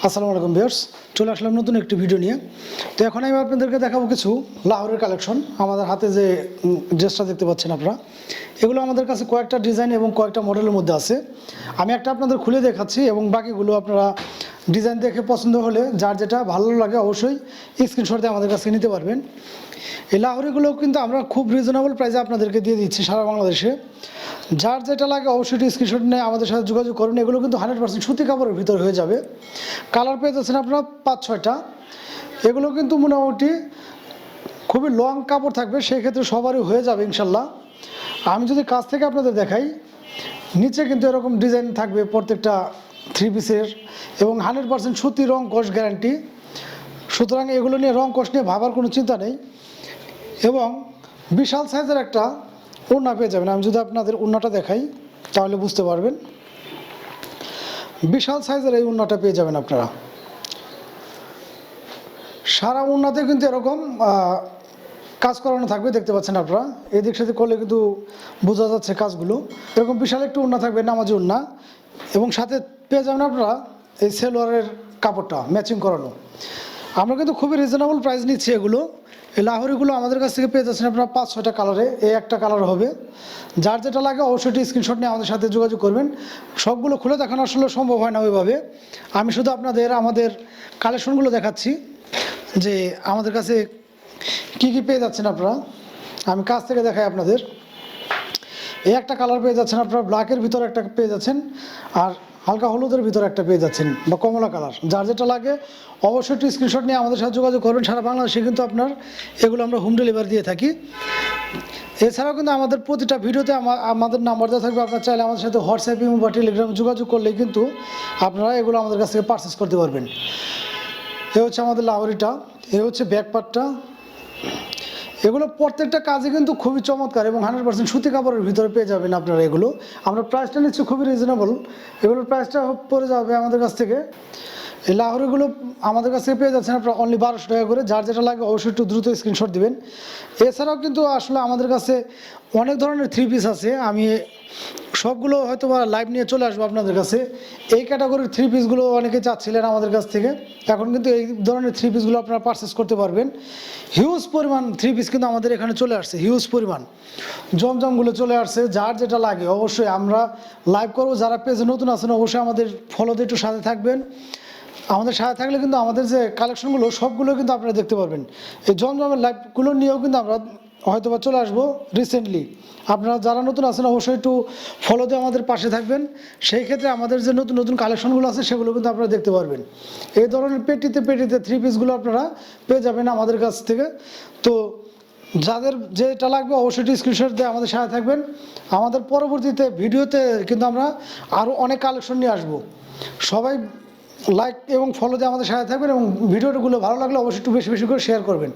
আসসালামু আলাইকুম ভিউয়ার্স, চলে আসলাম নতুন একটি ভিডিও নিয়ে। তো এখন আমি আপনাদেরকে দেখাবো কিছু লাহোরের কালেকশন। আমাদের হাতে যে ড্রেসটা দেখতে পাচ্ছেন আপনারা, এগুলো আমাদের কাছে কয়েকটা ডিজাইন এবং কয়েকটা মডেলের মধ্যে আছে। আমি একটা আপনাদের খুলে দেখাচ্ছি এবং বাকিগুলো আপনারা ডিজাইন দেখে পছন্দ হলে যার যেটা ভালো লাগে অবশ্যই স্ক্রিনশট দিয়ে আমাদের কাছে নিতে পারবেন। এই লাহোরিগুলো কিন্তু আমরা খুব রিজনেবল প্রাইসে আপনাদেরকে দিয়ে দিচ্ছি সারা বাংলাদেশে। যার যেটা লাগে অবশ্যই স্ক্রিনশট নিয়ে আমাদের সাথে যোগাযোগ করুন। এগুলো কিন্তু 100% সুতি কাপড়ের ভিতর হয়ে যাবে। কালার পেয়ে যাচ্ছেন আপনারা 5-6টা। এগুলো কিন্তু মোটামুটি খুবই লং কাপড় থাকবে, সেই ক্ষেত্রে সবারই হয়ে যাবে ইনশাল্লাহ। আমি যদি কাছ থেকে আপনাদের দেখাই, নিচে কিন্তু এরকম ডিজাইন থাকবে প্রত্যেকটা 3 পিসের এবং 100% সুতি রং কস গ্যারান্টি। সুতরাং এগুলো নিয়ে রং কস নিয়ে ভাবার কোনো চিন্তা নেই। এবং বিশাল সাইজের একটা ওড়না পেয়ে যাবেন। আমি যদি আপনাদের ওড়নাটা দেখাই তাহলে বুঝতে পারবেন। বিশাল সাইজের এই ওড়নাটা পেয়ে যাবেন আপনারা। সারা ওড়নাতে কিন্তু এরকম কাজ করানো থাকবে, দেখতে পাচ্ছেন আপনারা। এদিক সাথে করলে কিন্তু বোঝা যাচ্ছে কাজগুলো। এরকম বিশাল একটু ওড়না থাকবে, নামাজি ওড়না, এবং সাথে পেয়ে যাবেন আপনারা এই সেলোয়ারের কাপড়টা ম্যাচিং করানো। আমরা কিন্তু খুবই রিজনেবল প্রাইস নিচ্ছি এগুলো। এই লাহোরিগুলো আমাদের কাছ থেকে পেয়ে যাচ্ছেন আপনারা 5-6টা কালারে। এই একটা কালার হবে। যার যেটা লাগে অবশ্যই স্ক্রিনশট নিয়ে আমাদের সাথে যোগাযোগ করবেন। সবগুলো খুলে দেখানো আসলে সম্ভব হয় না ওইভাবে। আমি শুধু আপনাদের আমাদের কালেকশনগুলো দেখাচ্ছি যে আমাদের কাছে কি কি পেয়ে যাচ্ছেন আপনারা। আমি কাছ থেকে দেখাই আপনাদের। এই একটা কালার পেয়ে যাচ্ছেন আপনারা, ব্ল্যাকের ভিতরে একটা পেয়ে যাচ্ছেন, আর হালকা হলুদের ভিতরে একটা পেয়ে যাচ্ছেন, বা কমলা কালার। যার যেটা লাগে অবশ্যই একটু স্ক্রিনশট নিয়ে আমাদের সাথে যোগাযোগ করবেন। সারা বাংলাদেশে কিন্তু আপনার এগুলো আমরা হোম ডেলিভারি দিয়ে থাকি। এছাড়াও কিন্তু আমাদের প্রতিটা ভিডিওতে আমাদের নাম্বার দেওয়া থাকবে। আপনারা চাইলে আমাদের সাথে হোয়াটসঅ্যাপ বা টেলিগ্রামে যোগাযোগ করলেই কিন্তু আপনারা এগুলো আমাদের কাছ থেকে পারচেস করতে পারবেন। এ হচ্ছে আমাদের লাহোরিটা, এ হচ্ছে ব্যাক পার্টটা। এগুলো প্রত্যেকটা কাজে কিন্তু খুবই চমৎকার এবং 100% সুতি কাপড়ের ভিতরে পেয়ে যাবেন আপনারা এগুলো। আমরা প্রাইসটা নিচ্ছি খুবই রিজনেবল। এগুলোর প্রাইসটা পড়ে যাবে আমাদের কাছ থেকে, এই লাহোরিগুলো আমাদের কাছ থেকে পেয়ে যাচ্ছেন আপনারা অনলি 1200 টাকা করে। যার যেটা লাগে অবশ্যই একটু দ্রুত স্ক্রিনশট দিবেন। এছাড়াও কিন্তু আসলে আমাদের কাছে অনেক ধরনের 3 পিস আছে। আমি সবগুলো হয়তো বা লাইভ নিয়ে চলে আসবো আপনাদের কাছে। এই ক্যাটাগরির 3 পিসগুলো অনেকে চাচ্ছিলেন আমাদের কাছ থেকে। এখন কিন্তু এই ধরনের 3 পিসগুলো আপনারা পারচেস করতে পারবেন। হিউজ পরিমাণ 3 পিস কিন্তু আমাদের এখানে চলে আসছে, হিউজ পরিমাণ জমজমগুলো চলে আসছে। যার যেটা লাগে অবশ্যই আমরা লাইভ করবো। যারা পেজে নতুন আছেন অবশ্যই আমাদের ফলো দিয়ে একটু সাথে থাকবেন। আমাদের সাথে থাকলে কিন্তু আমাদের যে কালেকশনগুলো সবগুলো কিন্তু আপনারা দেখতে পারবেন। এই জমজমের লাইভগুলো নিয়েও কিন্তু আমরা হয়তো বা চলে আসবো রিসেন্টলি। আপনারা যারা নতুন আছেন অবশ্যই একটু ফলো দিয়ে আমাদের পাশে থাকবেন। সেই ক্ষেত্রে আমাদের যে নতুন নতুন কালেকশনগুলো আছে সেগুলো কিন্তু আপনারা দেখতে পারবেন। এই ধরনের পেটিতে 3 পিসগুলো আপনারা পেয়ে যাবেন আমাদের কাছ থেকে। তো যাদের যেটা লাগবে অবশ্যই স্ক্রিনশট দিয়ে আমাদের সাথে থাকবেন। আমাদের পরবর্তীতে ভিডিওতে কিন্তু আমরা আরও অনেক কালেকশন নিয়ে আসবো। সবাই লাইক এবং ফলো দিয়ে আমাদের সাথে থাকবেন এবং ভিডিওগুলো ভালো লাগলে অবশ্যই একটু বেশি বেশি করে শেয়ার করবেন।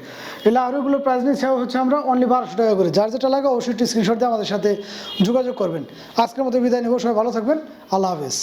এই লাহোরিগুলোর প্রাইস নিচ্ছে হচ্ছে আমরা অনলি 1200 টাকা করে। যার যেটা লাগে অবশ্যই স্ক্রিনশট দিয়ে আমাদের সাথে যোগাযোগ করবেন। আজকের মতো বিদায় নেব। সবাই ভালো থাকবেন। আল্লাহ হাফেজ।